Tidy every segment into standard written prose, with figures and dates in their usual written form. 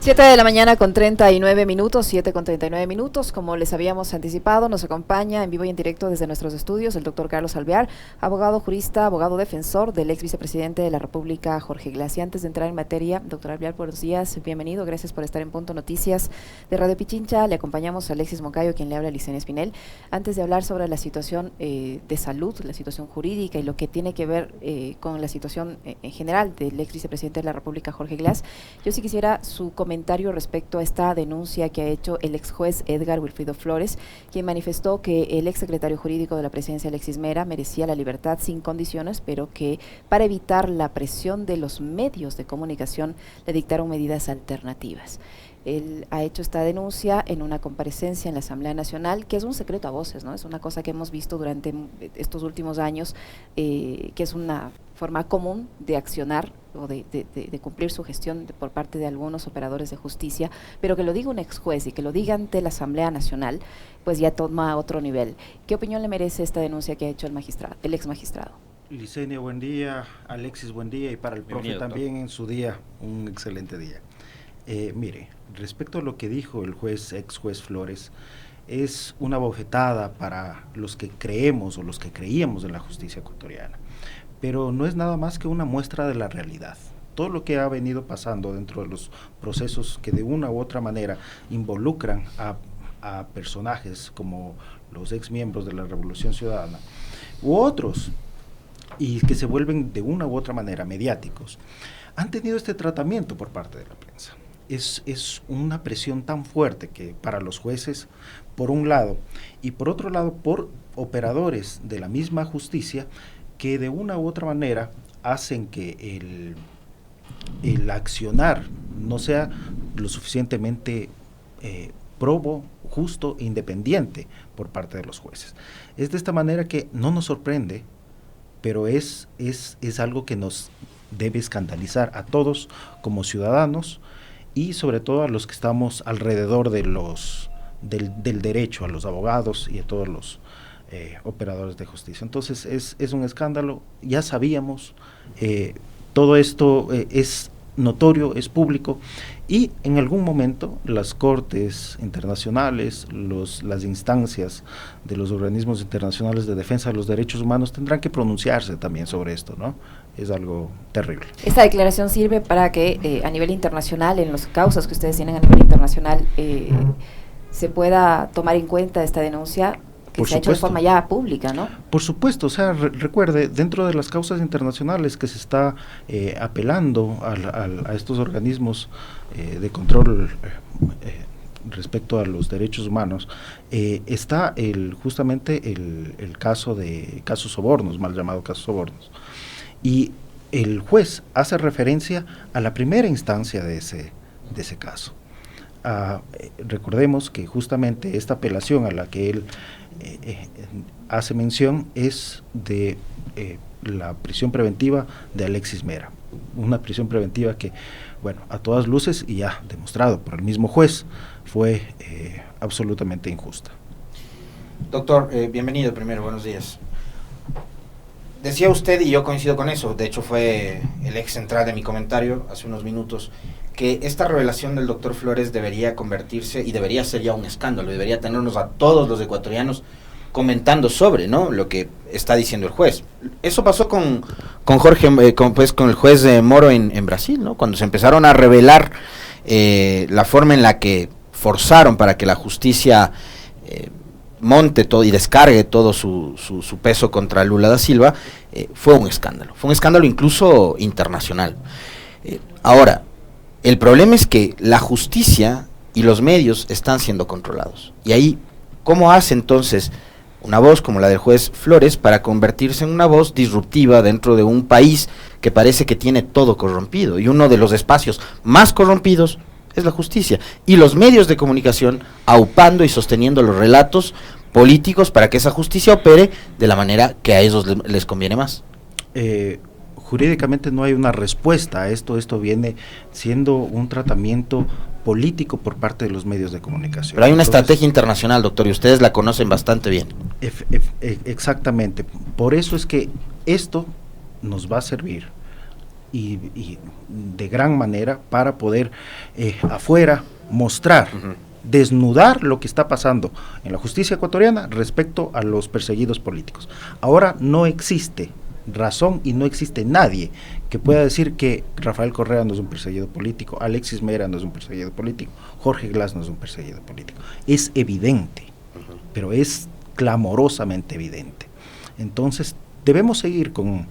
7 de la mañana con 39 minutos, 7 con 39 minutos. Como les habíamos anticipado, nos acompaña en vivo y en directo desde nuestros estudios el doctor Carlos Alvear, abogado jurista, abogado defensor del ex vicepresidente de la República, Jorge Glass. Y antes de entrar en materia, doctor Alvear, buenos días, bienvenido, gracias por estar en Punto Noticias de Radio Pichincha. Le acompañamos a Alexis Moncayo, quien le habla a Licenia Espinel. Antes de hablar sobre la situación de salud, la situación jurídica y lo que tiene que ver con la situación en general del ex vicepresidente de la República, Jorge Glass, yo sí quisiera su comentario respecto a esta denuncia que ha hecho el ex juez Edgar Wilfrido Flores, quien manifestó que el ex secretario jurídico de la presidencia, Alexis Mera, merecía la libertad sin condiciones, pero que para evitar la presión de los medios de comunicación le dictaron medidas alternativas. Él ha hecho esta denuncia en una comparecencia en la Asamblea Nacional, que es un secreto a voces, ¿no? Es una cosa que hemos visto durante estos últimos años, que es una forma común de accionar o de cumplir su gestión por parte de algunos operadores de justicia, pero que lo diga un ex juez y que lo diga ante la Asamblea Nacional, pues ya toma otro nivel. ¿Qué opinión le merece esta denuncia que ha hecho el ex magistrado? Licenia, buen día. Alexis, buen día. Y para el profe también en su día, un excelente día. Mire, respecto a lo que dijo el ex juez Flores, es una bofetada para los que creemos o los que creíamos en la justicia ecuatoriana, pero no es nada más que una muestra de la realidad. Todo lo que ha venido pasando dentro de los procesos que de una u otra manera involucran a personajes como los ex miembros de la Revolución Ciudadana u otros, y que se vuelven de una u otra manera mediáticos, han tenido este tratamiento por parte de la prensa. Es una presión tan fuerte que para los jueces, por un lado, y por otro lado, por operadores de la misma justicia, que de una u otra manera hacen que el accionar no sea lo suficientemente probo, justo e independiente por parte de los jueces. Es de esta manera que no nos sorprende, pero es algo que nos debe escandalizar a todos como ciudadanos, y sobre todo a los que estamos alrededor de del derecho, a los abogados y a todos los operadores de justicia. Entonces es un escándalo, ya sabíamos, todo esto es notorio, es público, y en algún momento las cortes internacionales, las instancias de los organismos internacionales de defensa de los derechos humanos tendrán que pronunciarse también sobre esto, ¿no? Es algo terrible. Esta declaración sirve para que a nivel internacional, en las causas que ustedes tienen a nivel internacional, se pueda tomar en cuenta esta denuncia que se ha hecho de forma ya pública, ¿no? Por supuesto, o sea, recuerde, dentro de las causas internacionales que se está apelando a estos organismos de control respecto a los derechos humanos, está justamente el caso Sobornos, mal llamado caso Sobornos, y el juez hace referencia a la primera instancia de ese caso. Recordemos que justamente esta apelación a la que él hace mención es de la prisión preventiva de Alexis Mera, una prisión preventiva que, bueno, a todas luces y ya demostrado por el mismo juez, fue absolutamente injusta. Doctor, bienvenido primero, buenos días. Decía usted, y yo coincido con eso, de hecho fue el eje central de mi comentario hace unos minutos, que esta revelación del doctor Flores debería convertirse, y debería ser ya un escándalo, debería tenernos a todos los ecuatorianos comentando sobre, ¿no?, lo que está diciendo el juez. Eso pasó con el juez Moro en Brasil, ¿no?, cuando se empezaron a revelar la forma en la que forzaron para que la justicia monte todo y descargue todo su peso contra Lula da Silva. Fue un escándalo incluso internacional. Ahora, el problema es que la justicia y los medios están siendo controlados, y ahí, ¿cómo hace entonces una voz como la del juez Flores para convertirse en una voz disruptiva dentro de un país que parece que tiene todo corrompido, y uno de los espacios más corrompidos es la justicia, y los medios de comunicación aupando y sosteniendo los relatos políticos para que esa justicia opere de la manera que a ellos les conviene más? Jurídicamente no hay una respuesta a esto viene siendo un tratamiento político por parte de los medios de comunicación. Pero hay una estrategia internacional, doctor, y ustedes la conocen bastante bien. Exactamente, por eso es que esto nos va a servir y de gran manera para poder afuera mostrar, desnudar lo que está pasando en la justicia ecuatoriana respecto a los perseguidos políticos. Ahora no existe razón y no existe nadie que pueda decir que Rafael Correa no es un perseguido político, Alexis Mera no es un perseguido político, Jorge Glass no es un perseguido político. Es evidente, pero es clamorosamente evidente. Entonces debemos seguir con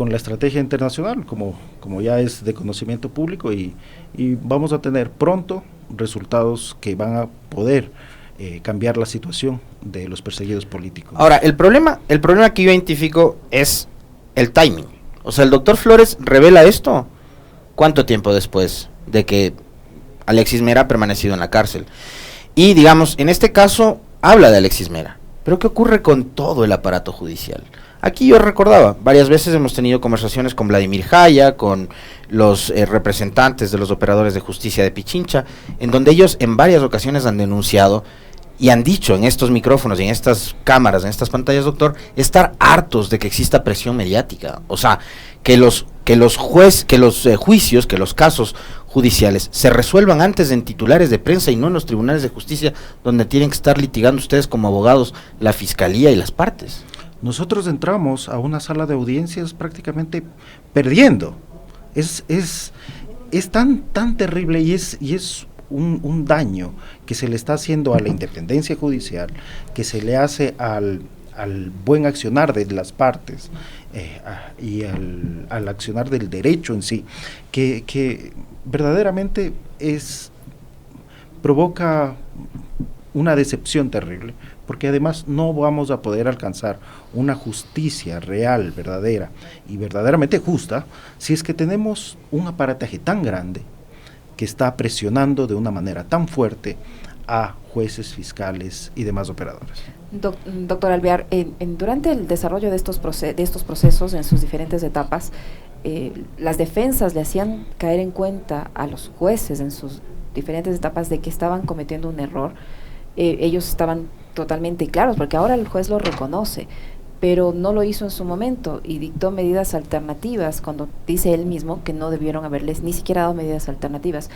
la estrategia internacional, como ya es de conocimiento público, y vamos a tener pronto resultados que van a poder cambiar la situación de los perseguidos políticos. Ahora, el problema que yo identifico es el timing. O sea, el doctor Flores revela esto ¿cuánto tiempo después de que Alexis Mera ha permanecido en la cárcel? Y digamos, en este caso habla de Alexis Mera, pero ¿qué ocurre con todo el aparato judicial? Aquí yo recordaba, varias veces hemos tenido conversaciones con Vladimir Jaya, con los representantes de los operadores de justicia de Pichincha, en donde ellos en varias ocasiones han denunciado y han dicho en estos micrófonos y en estas cámaras, en estas pantallas, doctor, estar hartos de que exista presión mediática. O sea, que los juicios, que los casos judiciales se resuelvan antes en titulares de prensa y no en los tribunales de justicia, donde tienen que estar litigando ustedes como abogados, la fiscalía y las partes. Nosotros entramos a una sala de audiencias prácticamente perdiendo. Es tan terrible y es un daño que se le está haciendo a la independencia judicial, que se le hace al buen accionar de las partes y al accionar del derecho en sí, que verdaderamente provoca una decepción terrible, porque además no vamos a poder alcanzar una justicia real, verdadera y verdaderamente justa si es que tenemos un aparataje tan grande que está presionando de una manera tan fuerte a jueces, fiscales y demás operadores. Doctor Alvear, durante el desarrollo de estos procesos en sus diferentes etapas, las defensas le hacían caer en cuenta a los jueces en sus diferentes etapas de que estaban cometiendo un error. Ellos estaban totalmente claros, porque ahora el juez lo reconoce, pero no lo hizo en su momento y dictó medidas alternativas cuando dice él mismo que no debieron haberles ni siquiera dado medidas alternativas.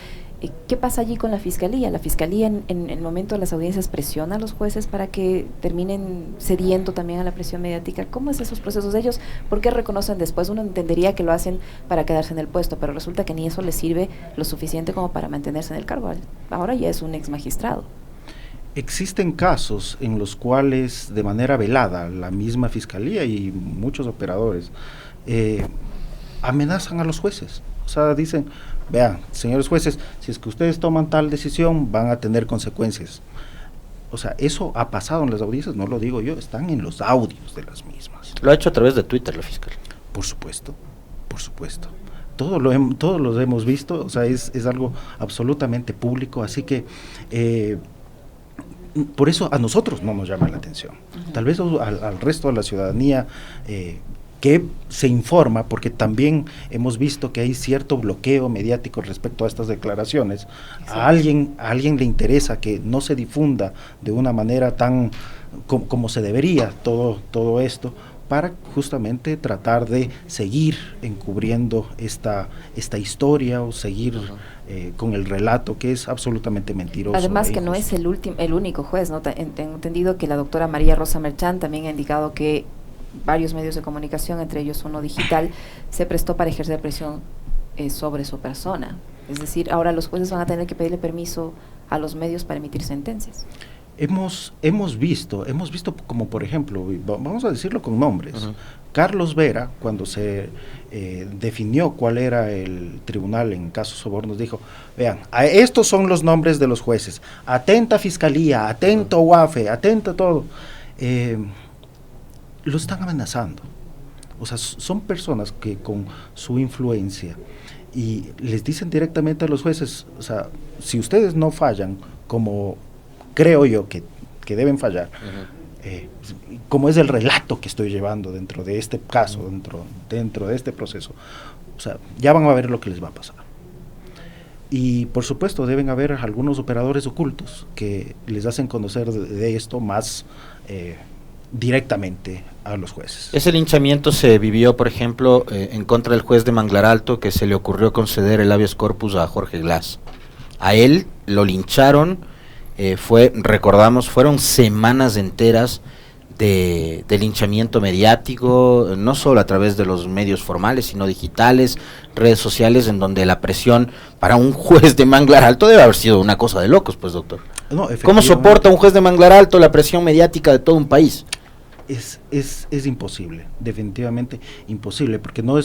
¿Qué pasa allí con la fiscalía? ¿La fiscalía en el momento de las audiencias presiona a los jueces para que terminen cediendo también a la presión mediática? ¿Cómo es esos procesos de ellos? ¿Por qué reconocen después? Uno entendería que lo hacen para quedarse en el puesto, pero resulta que ni eso les sirve lo suficiente como para mantenerse en el cargo. Ahora ya es un ex magistrado. Existen casos en los cuales de manera velada la misma fiscalía y muchos operadores amenazan a los jueces. O sea, dicen, vean, señores jueces, si es que ustedes toman tal decisión van a tener consecuencias. O sea, eso ha pasado en las audiencias, no lo digo yo, están en los audios de las mismas. Lo ha hecho a través de Twitter la fiscal. Por supuesto, por supuesto. Todos lo hemos visto, o sea, es algo absolutamente público, así que por eso a nosotros no nos llama la atención. Tal vez al resto de la ciudadanía que se informa, porque también hemos visto que hay cierto bloqueo mediático respecto a estas declaraciones. Sí. A alguien le interesa que no se difunda de una manera tan como se debería todo esto, para justamente tratar de seguir encubriendo esta historia o seguir con el relato que es absolutamente mentiroso. Además que no es el único juez, ¿no? Tengo entendido que la doctora María Rosa Merchán también ha indicado que varios medios de comunicación, entre ellos Uno Digital, se prestó para ejercer presión sobre su persona. Es decir, ahora los jueces van a tener que pedirle permiso a los medios para emitir sentencias. Hemos visto como por ejemplo, vamos a decirlo con nombres, Carlos Vera, cuando se definió cuál era el tribunal en casos sobornos, dijo, vean, estos son los nombres de los jueces, atenta fiscalía, atento UAFE, atento todo, lo están amenazando. O sea, son personas que con su influencia y les dicen directamente a los jueces, o sea, si ustedes no fallan como creo yo que deben fallar, como es el relato que estoy llevando dentro de este caso, dentro de este proceso, o sea, ya van a ver lo que les va a pasar. Y por supuesto deben haber algunos operadores ocultos que les hacen conocer de esto más directamente a los jueces. Ese linchamiento se vivió, por ejemplo, en contra del juez de Manglar Alto, que se le ocurrió conceder el habeas corpus a Jorge Glass. A él lo lincharon, recordamos, fueron semanas enteras de linchamiento mediático, no solo a través de los medios formales, sino digitales, redes sociales, en donde la presión para un juez de Manglar Alto debe haber sido una cosa de locos, pues, doctor. No, ¿Cómo soporta un juez de Manglar Alto la presión mediática de todo un país? Es imposible, definitivamente imposible, porque no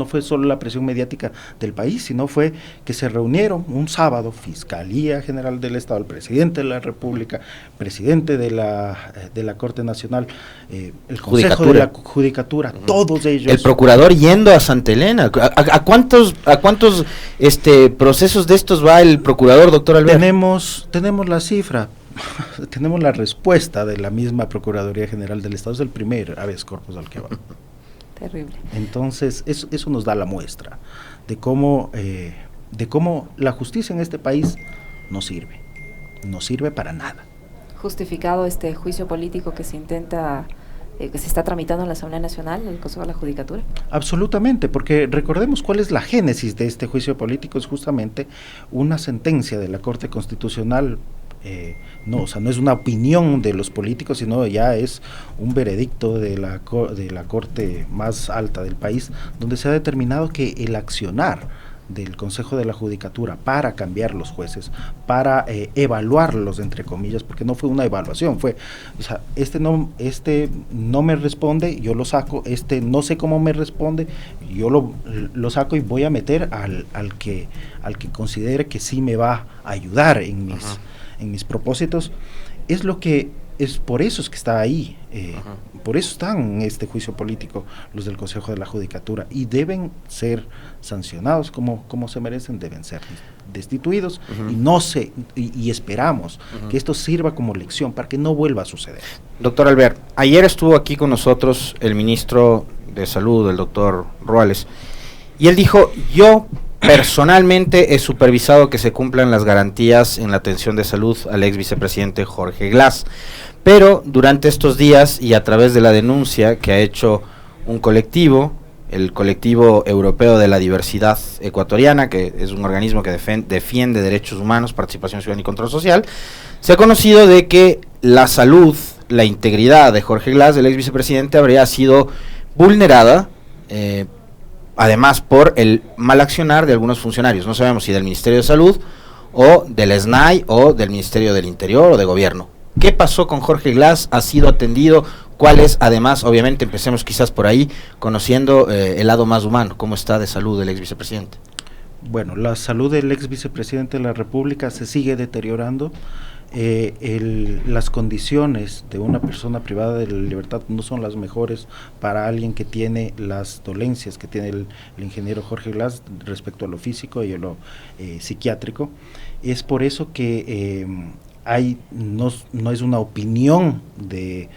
fue solo la presión mediática del país, sino fue que se reunieron un sábado Fiscalía General del Estado, el presidente de la República, presidente de la Corte Nacional, el Consejo de la Judicatura, todos ellos. El procurador yendo a Santa Elena. ¿A cuántos procesos de estos va el procurador, doctor Alvear? Tenemos la cifra. Tenemos la respuesta de la misma Procuraduría General del Estado, es el primer habeas corpus al que va. Terrible. Entonces, eso nos da la muestra de cómo la justicia en este país no sirve para nada. Justificado este juicio político que se intenta, que se está tramitando en la Asamblea Nacional, en el Consejo de la Judicatura. Absolutamente, porque recordemos cuál es la génesis de este juicio político, es justamente una sentencia de la Corte Constitucional. No es una opinión de los políticos, sino ya es un veredicto de la Corte más alta del país, donde se ha determinado que el accionar del Consejo de la Judicatura para cambiar los jueces, para evaluarlos, entre comillas, porque no fue una evaluación, fue, o sea, este no me responde, yo lo saco, no sé cómo me responde, yo lo saco y voy a meter al que considere que sí me va a ayudar en mis propósitos. Es por eso es que está ahí, por eso están en este juicio político los del Consejo de la Judicatura, y deben ser sancionados como se merecen, deben ser destituidos, y esperamos que esto sirva como lección para que no vuelva a suceder. Doctor Alvear, ayer estuvo aquí con nosotros el ministro de Salud, el doctor Ruales, y él dijo: yo personalmente he supervisado que se cumplan las garantías en la atención de salud al ex vicepresidente Jorge Glass, pero durante estos días y a través de la denuncia que ha hecho un colectivo, el Colectivo Europeo de la Diversidad Ecuatoriana, que es un organismo que defiende derechos humanos, participación ciudadana y control social, se ha conocido de que la salud, la integridad de Jorge Glass, el ex vicepresidente, habría sido vulnerada, además por el mal accionar de algunos funcionarios. No sabemos si del Ministerio de Salud o del SNAI o del Ministerio del Interior o de Gobierno. ¿Qué pasó con Jorge Glass? ¿Ha sido atendido? ¿Cuál es? Además, obviamente, empecemos quizás por ahí, conociendo el lado más humano. ¿Cómo está de salud el ex vicepresidente? Bueno, la salud del ex vicepresidente de la República se sigue deteriorando. Las condiciones de una persona privada de la libertad no son las mejores para alguien que tiene las dolencias que tiene el ingeniero Jorge Glass respecto a lo físico y a lo psiquiátrico. Es por eso que no es una opinión de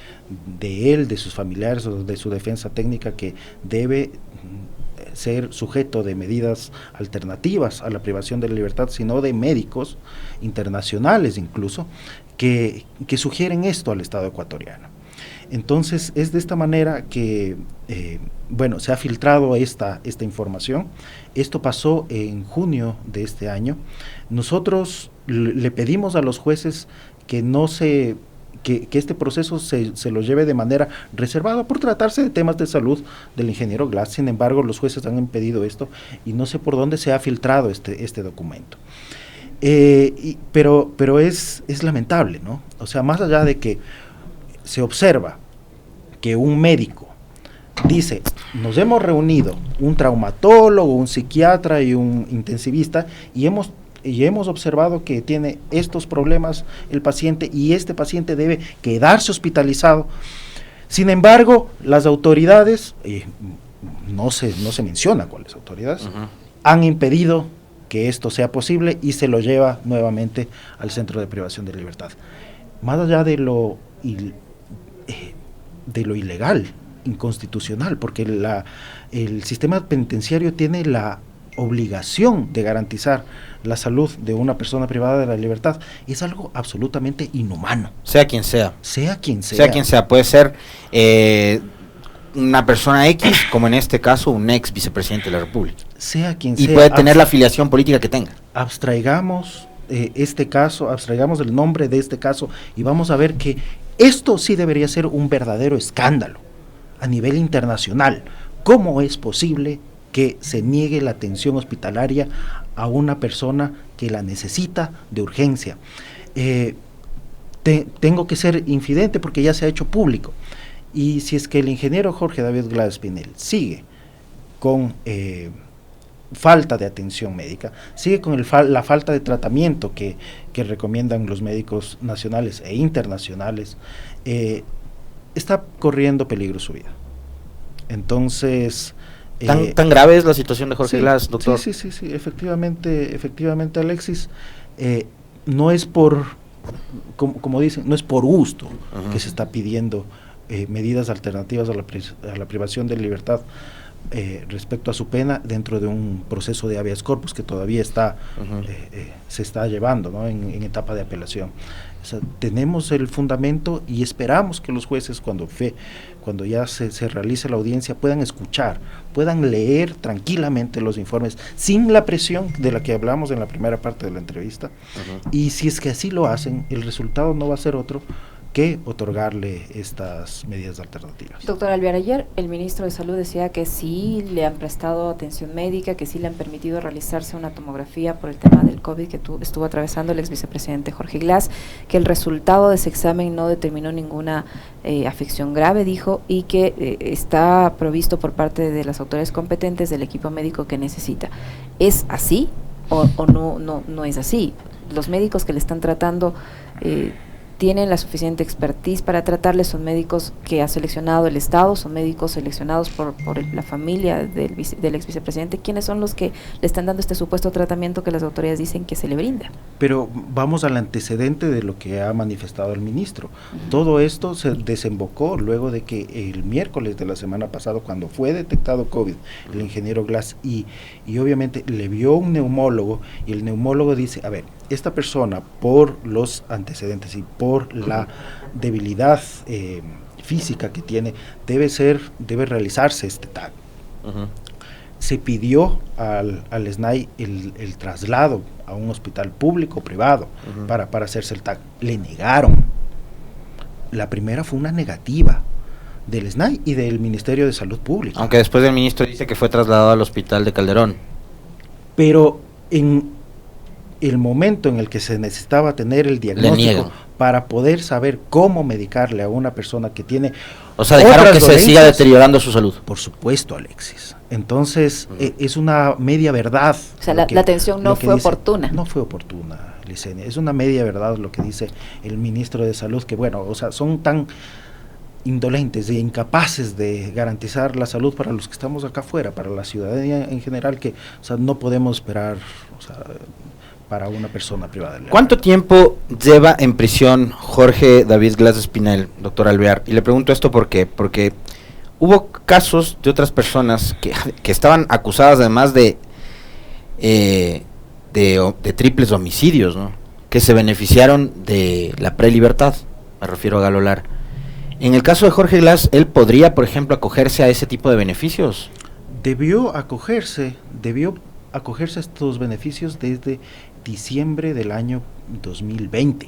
él, de sus familiares o de su defensa técnica, que debe ser sujeto de medidas alternativas a la privación de la libertad, sino de médicos internacionales incluso, que sugieren esto al Estado ecuatoriano. Entonces es de esta manera que se ha filtrado esta información. Esto pasó en junio de este año. Nosotros le pedimos a los jueces que este proceso se lo lleve de manera reservada por tratarse de temas de salud del ingeniero Glass. Sin embargo, los jueces han impedido esto y no sé por dónde se ha filtrado este documento. Pero es lamentable, ¿no? O sea, más allá de que se observa que un médico dice: nos hemos reunido un traumatólogo, un psiquiatra y un intensivista y hemos observado que tiene estos problemas el paciente, y este paciente debe quedarse hospitalizado. Sin embargo, las autoridades, no se menciona cuáles autoridades, han impedido que esto sea posible y se lo lleva nuevamente al centro de privación de libertad. Más allá de lo ilegal, inconstitucional, porque el sistema penitenciario tiene obligación de garantizar la salud de una persona privada de la libertad es algo absolutamente inhumano. Sea quien sea. Sea quien sea. Sea quien sea, puede ser una persona X, como en este caso un ex vicepresidente de la República. Sea quien y sea. Y puede tener la afiliación política que tenga. Abstraigamos este caso, abstraigamos el nombre de este caso y vamos a ver que esto sí debería ser un verdadero escándalo a nivel internacional. ¿Cómo es posible que se niegue la atención hospitalaria a una persona que la necesita de urgencia? Tengo que ser infidente porque ya se ha hecho público, y si es que el ingeniero Jorge David Glass Espinel sigue con falta de atención médica, sigue con la falta de tratamiento que recomiendan los médicos nacionales e internacionales, está corriendo peligro su vida. Entonces, ¿Tan grave es la situación de Jorge Glass, doctor? Sí, efectivamente, Alexis, no es por, como dicen, no es por gusto que se está pidiendo medidas alternativas a la privación de libertad respecto a su pena dentro de un proceso de habeas corpus que todavía se está llevando, ¿no?, en etapa de apelación. O sea, tenemos el fundamento y esperamos que los jueces cuando ya se realice la audiencia puedan escuchar, puedan leer tranquilamente los informes sin la presión de la que hablamos en la primera parte de la entrevista, y si es que así lo hacen, el resultado no va a ser otro que otorgarle estas medidas alternativas. Doctor Alvear, ayer el ministro de Salud decía que sí le han prestado atención médica, que sí le han permitido realizarse una tomografía por el tema del COVID que estuvo atravesando el ex vicepresidente Jorge Glass, que el resultado de ese examen no determinó ninguna afección grave, dijo, y que está provisto por parte de las autoridades competentes del equipo médico que necesita. ¿Es así o no es así? Los médicos que le están tratando tienen la suficiente expertise para tratarle, son médicos que ha seleccionado el Estado, son médicos seleccionados por la familia del ex vicepresidente. ¿Quiénes son los que le están dando este supuesto tratamiento que las autoridades dicen que se le brinda? Pero vamos al antecedente de lo que ha manifestado el ministro. Todo esto se desembocó luego de que el miércoles de la semana pasada, cuando fue detectado COVID, el ingeniero Glass, y obviamente le vio un neumólogo, y el neumólogo dice, a ver, esta persona, por los antecedentes y por la debilidad física que tiene, debe realizarse este TAC. Se pidió al SNAI el traslado a un hospital público o privado para hacerse el TAC. Le negaron. La primera fue una negativa del SNAI y del Ministerio de Salud Pública. Aunque después el ministro dice que fue trasladado al hospital de Calderón. Pero en el momento en el que se necesitaba tener el diagnóstico para poder saber cómo medicarle a una persona que tiene, o sea, dejaron que se siga deteriorando su salud. Por supuesto, Alexis. Entonces, es una media verdad. O sea, la atención no fue oportuna. No fue oportuna, Licenia. Es una media verdad lo que dice el ministro de Salud, que bueno, o sea, son tan indolentes e incapaces de garantizar la salud para los que estamos acá afuera, para la ciudadanía en general, que, o sea, no podemos esperar, o sea, para una persona privada. ¿Cuánto tiempo lleva en prisión Jorge David Glass Espinel, doctor Alvear? Y le pregunto esto porque hubo casos de otras personas que estaban acusadas además de triples homicidios, ¿no?, que se beneficiaron de la prelibertad, me refiero a Galo Lara. En el caso de Jorge Glass, ¿él podría, por ejemplo, acogerse a ese tipo de beneficios? Debió acogerse a estos beneficios desde diciembre del año 2020.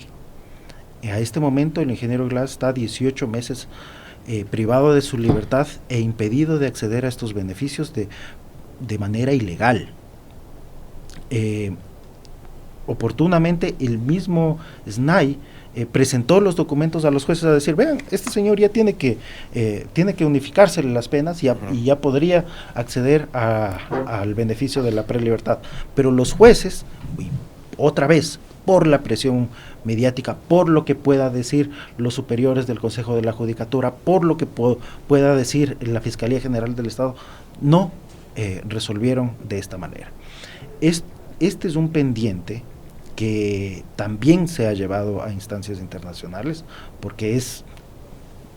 A este momento el ingeniero Glass está 18 meses privado de su libertad e impedido de acceder a estos beneficios de manera ilegal. Oportunamente el mismo SNAI presentó los documentos a los jueces a decir, vean, este señor ya tiene que unificarse las penas y ya podría acceder al beneficio de la prelibertad. Pero los jueces, otra vez, por la presión mediática, por lo que pueda decir los superiores del Consejo de la Judicatura, por lo que pueda decir la Fiscalía General del Estado, no resolvieron de esta manera. Este es un pendiente que también se ha llevado a instancias internacionales, porque es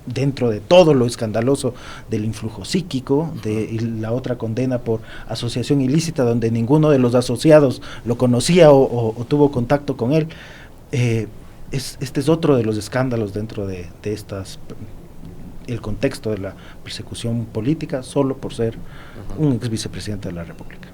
dentro de todo lo escandaloso del influjo psíquico, y la otra condena por asociación ilícita, donde ninguno de los asociados lo conocía o tuvo contacto con él. Este es otro de los escándalos dentro de el contexto de la persecución política, solo por ser un ex vicepresidente de la República.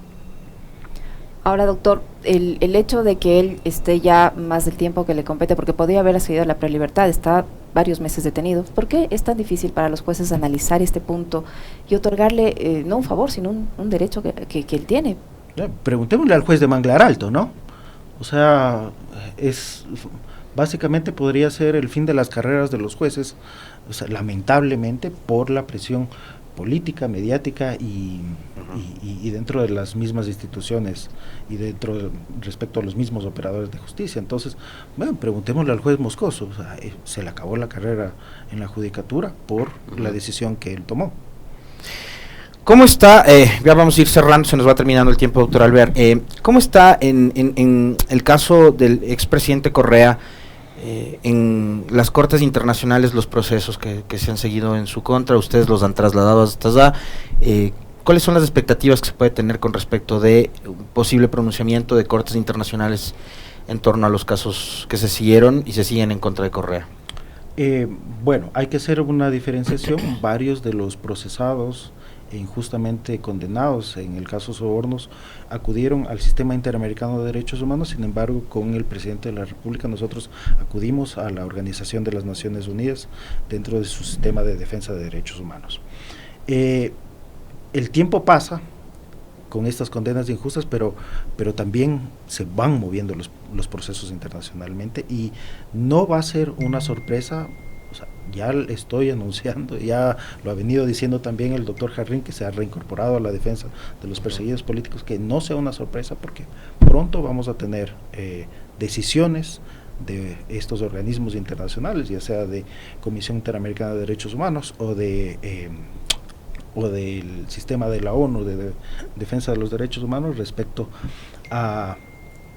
Ahora, doctor, el hecho de que él esté ya más del tiempo que le compete, porque podría haber accedido a la prelibertad, está varios meses detenido, ¿por qué es tan difícil para los jueces analizar este punto y otorgarle no un favor, sino un derecho que él tiene? Preguntémosle al juez de Manglar Alto, ¿no? O sea, básicamente podría ser el fin de las carreras de los jueces, o sea, lamentablemente por la presión política, mediática y dentro de las mismas instituciones y respecto a los mismos operadores de justicia. Entonces, bueno, preguntémosle al juez Moscoso, o sea, se le acabó la carrera en la judicatura por la decisión que él tomó. ¿Cómo está, ya vamos a ir cerrando, se nos va terminando el tiempo, doctor Alvear, cómo está en el caso del expresidente Correa, en las cortes internacionales, los procesos que se han seguido en su contra? Ustedes los han trasladado hasta allá. ¿Cuáles son las expectativas que se puede tener con respecto de un posible pronunciamiento de cortes internacionales en torno a los casos que se siguieron y se siguen en contra de Correa? Bueno, hay que hacer una diferenciación. Varios de los procesados injustamente condenados en el caso Sobornos acudieron al Sistema Interamericano de Derechos Humanos. Sin embargo, con el presidente de la República nosotros acudimos a la Organización de las Naciones Unidas dentro de su sistema de defensa de derechos humanos. El tiempo pasa con estas condenas injustas, pero también se van moviendo los procesos internacionalmente, y no va a ser una sorpresa. O sea, ya estoy anunciando, ya lo ha venido diciendo también el doctor Jarrín, que se ha reincorporado a la defensa de los perseguidos políticos, que no sea una sorpresa, porque pronto vamos a tener decisiones de estos organismos internacionales, ya sea de Comisión Interamericana de Derechos Humanos o del sistema de la ONU de defensa de los derechos humanos, respecto a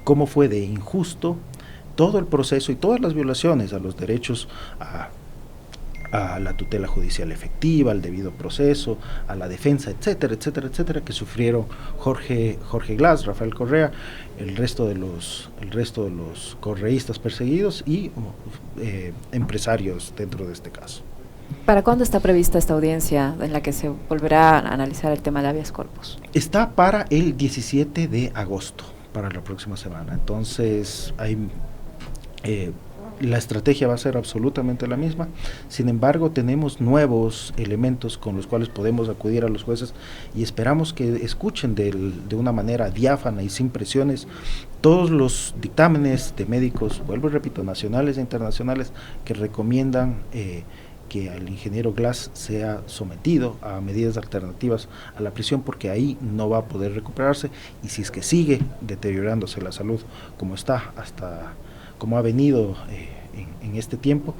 cómo fue de injusto todo el proceso y todas las violaciones a los derechos, a la tutela judicial efectiva, al debido proceso, a la defensa, etcétera, etcétera, etcétera, que sufrieron Jorge Glass, Rafael Correa, el resto de los correístas perseguidos y empresarios dentro de este caso. ¿Para cuándo está prevista esta audiencia en la que se volverá a analizar el tema de habeas corpus? Está para el 17 de agosto, para la próxima semana. Entonces, la estrategia va a ser absolutamente la misma. Sin embargo, tenemos nuevos elementos con los cuales podemos acudir a los jueces, y esperamos que escuchen de una manera diáfana y sin presiones todos los dictámenes de médicos, vuelvo y repito, nacionales e internacionales, que recomiendan que al ingeniero Glass sea sometido a medidas alternativas a la prisión, porque ahí no va a poder recuperarse, y si es que sigue deteriorándose la salud como está, como ha venido en este tiempo,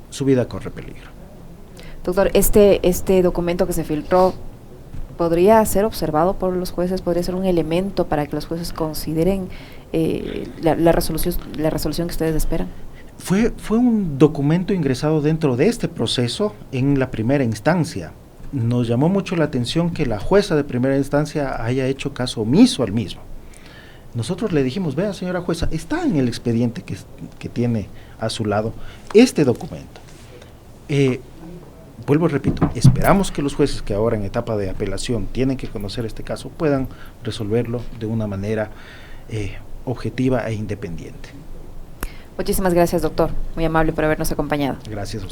su vida corre peligro. Doctor, este documento que se filtró, ¿podría ser observado por los jueces? ¿Podría ser un elemento para que los jueces consideren la resolución que ustedes esperan? Fue un documento ingresado dentro de este proceso en la primera instancia. Nos llamó mucho la atención que la jueza de primera instancia haya hecho caso omiso al mismo. Nosotros le dijimos: vea, señora jueza, está en el expediente que tiene a su lado este documento. Vuelvo y repito, esperamos que los jueces que ahora en etapa de apelación tienen que conocer este caso puedan resolverlo de una manera objetiva e independiente. Muchísimas gracias, doctor. Muy amable por habernos acompañado. Gracias.